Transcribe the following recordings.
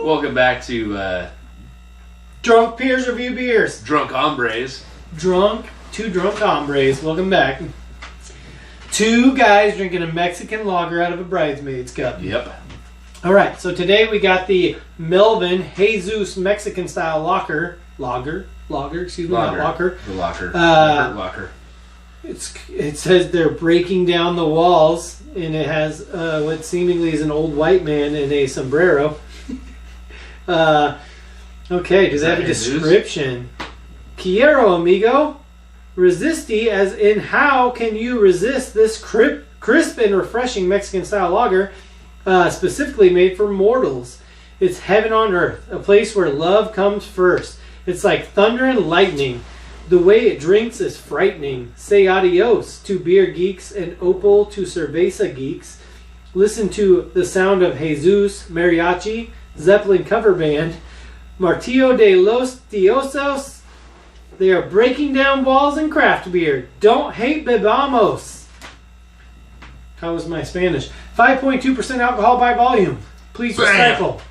Welcome back to Drunk Peers Review Beers. Drunk Hombres. Two drunk hombres. Welcome back. Two guys drinking a Mexican lager out of a bridesmaid's cup. Yep. All right, so today we got the Melvin Heyzeus Mexican style lager. Lager. Not locker. The locker. Locker. It says they're breaking down the walls, and it has what seemingly is an old white man in a sombrero. Okay, does that have a description? Quiero, amigo. Resisti, as in how can you resist this crisp and refreshing Mexican style lager, specifically made for mortals. It's heaven on earth, a place where love comes first. It's like thunder and lightning. The way it drinks is frightening. Say adios to beer geeks and opal to cerveza geeks. Listen to the sound of Heyzeus, mariachi, Zeppelin cover band, Martillo de los Diosos. They are breaking down walls in craft beer. Don't hate bebamos. How was my Spanish? 5.2% alcohol by volume. Please recycle.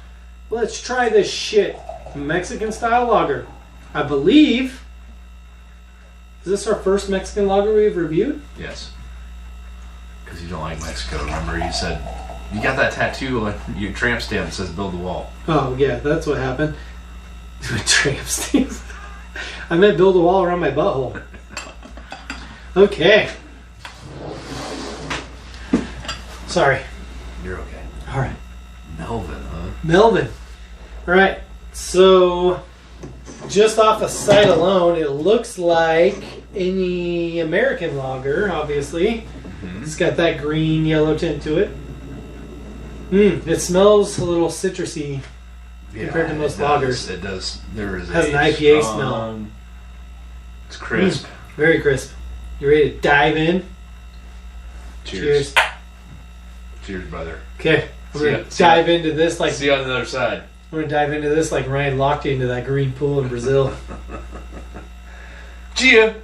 Let's try this shit. Mexican style lager. I believe. Is this our first Mexican lager we've reviewed? Yes. Because you don't like Mexico. Remember, you said you got that tattoo on your tramp stamp that says "Build the Wall." Oh yeah, that's what happened. Tramp stamps. I meant build a wall around my butthole. Okay. Sorry. You're okay. All right. Melvin, huh? Melvin. All right. So, just off the sight alone, it looks like any American lager, obviously. Mm-hmm. It's got that green, yellow tint to it. It smells a little citrusy compared to most lagers. It does. There is has an IPA smell. It's crisp. Very crisp. You ready to dive in? Cheers. Cheers, brother. Okay. We're going to dive into this like... See you on the other side. We're going to dive into this like Ryan locked you into that green pool in Brazil. Chia.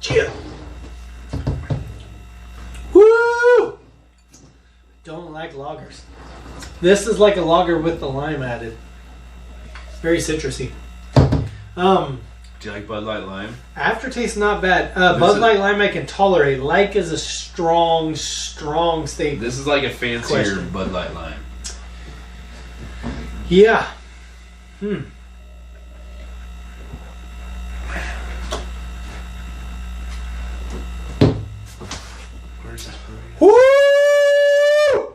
Chia. Woo! Don't like lagers. This is like a lager with the lime added. Very citrusy. Do you like Bud Light Lime? Aftertaste not bad. Bud Light Lime I can tolerate. Like is a strong statement. This is like a fancier Bud Light Lime. Yeah. Where's this brewery? Woo!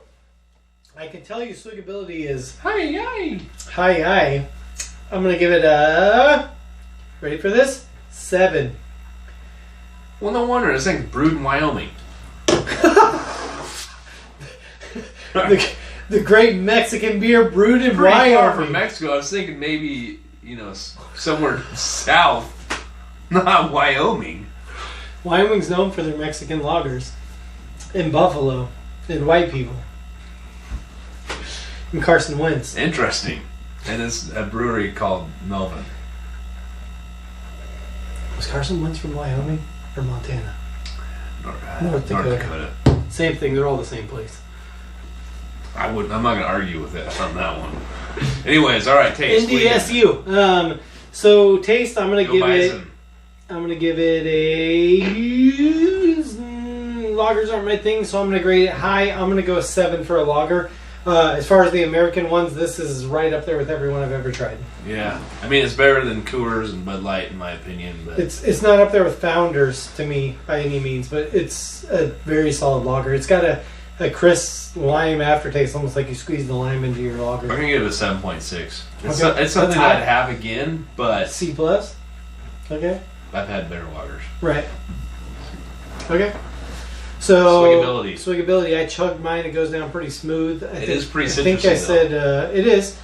I can tell you swigability is high. I'm gonna give it a... Ready for this? 7. Well, no wonder. This thing's brewed in Wyoming. The great Mexican beer brewed in Pretty Wyoming. far from Mexico. I was thinking maybe, somewhere south, not Wyoming. Wyoming's known for their Mexican lagers. In Buffalo. And white people. And Carson Wentz. Interesting. And it's a brewery called Melvin. Was Carson Wentz from Wyoming or Montana? North Dakota. Same thing. They're all the same place. I'm not going to argue with it on that one. Anyways, all right, taste. NDSU. So taste, I'm gonna give it a. Lagers aren't my thing, so I'm gonna grade it high. I'm gonna go 7 for a lager. As far as the American ones, this is right up there with everyone I've ever tried. Yeah, I mean it's better than Coors and Bud Light in my opinion, but it's not up there with Founders to me by any means, but it's a very solid lager. It's got a crisp lime aftertaste, almost like you squeeze the lime into your lager. I'm gonna give it a 7.6. It's Okay. it's something I'd have again, but C plus. Okay. I've had better lagers. Right. Okay. So Swiggability. I chugged mine. It goes down pretty smooth. It is pretty citrusy. I think I said it is.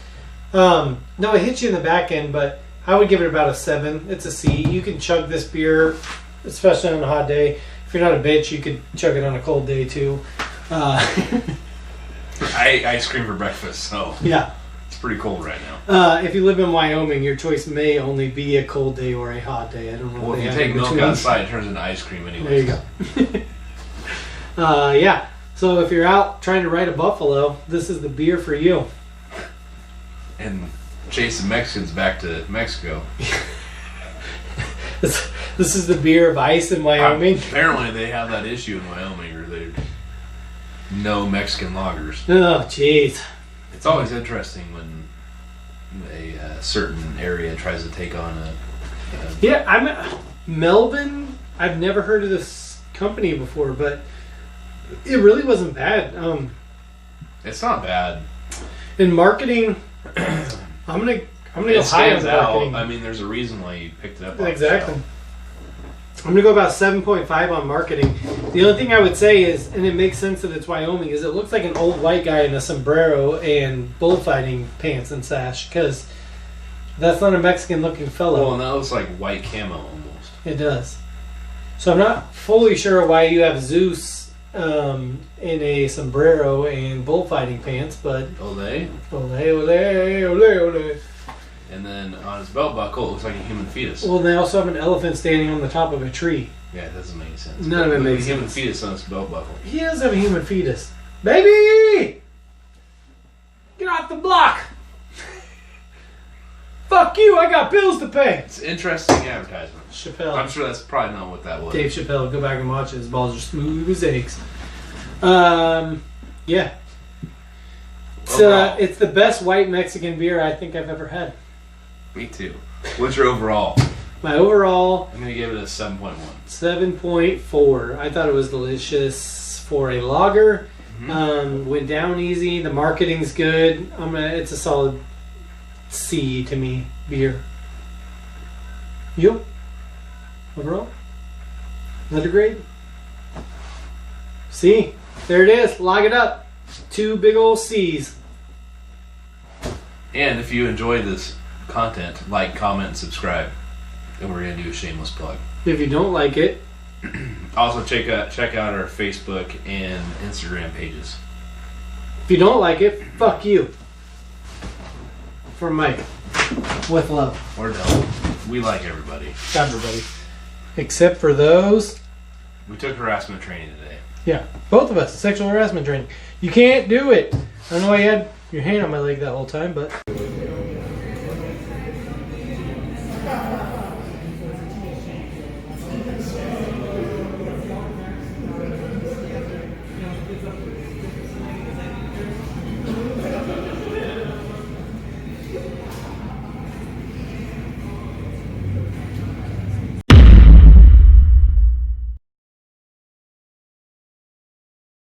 No, it hits you in the back end, but I would give it about a 7. It's a C. You can chug this beer, especially on a hot day. If you're not a bitch, you could chug it on a cold day too. I ate ice cream for breakfast, so yeah, it's pretty cold right now. If you live in Wyoming, your choice may only be a cold day or a hot day. I don't know. Well, if you take milk outside, it turns into ice cream anyway. There you go. Yeah. So if you're out trying to ride a buffalo, this is the beer for you. and chasing Mexicans back to Mexico. This is the beer of ice in Wyoming. Apparently, they have that issue in Wyoming, or they no Mexican lagers. Oh, jeez. It's always interesting when a certain area tries to take on a yeah, I'm Melvin. I've never heard of this company before, but it really wasn't bad. It's not bad. In marketing, I'm gonna go high on marketing. I mean, there's a reason why you picked it up. Exactly. I'm gonna go about 7.5 on marketing. The only thing I would say is, and it makes sense that it's Wyoming, is it looks like an old white guy in a sombrero and bullfighting pants and sash, because that's not a Mexican-looking fellow. Well, and that looks like white camo almost. It does. So I'm not fully sure why you have Zeus in a sombrero and bullfighting pants, but Ole. And then on his belt buckle, it looks like a human fetus. Well, they also have an elephant standing on the top of a tree. Yeah, it doesn't make sense. None of it makes sense. Human fetus on his belt buckle. He does have a human fetus. Baby! Get off the block! Fuck you, I got bills to pay! It's interesting advertisement. Chappelle. I'm sure that's probably not what that was. Dave Chappelle, go back and watch it. His balls are smooth as eggs. Yeah. It's the best white Mexican beer I think I've ever had. Me too. What's your overall? My overall... I'm going to give it a 7.1. 7.4. I thought it was delicious for a lager. Mm-hmm. Went down easy. The marketing's good. It's a solid C to me, beer. You? Overall? Letter grade? C. There it is. Log it up. 2 big old C's. And if you enjoyed this content, like, comment, and subscribe. And we're going to do a shameless plug. If you don't like it, also check out our Facebook and Instagram pages. If you don't like it, fuck you. From Mike. With love. We're done. We like everybody. Everybody. Except for those. We took harassment training today. Yeah. Both of us. Sexual harassment training. You can't do it. I don't know why you had your hand on my leg that whole time, but...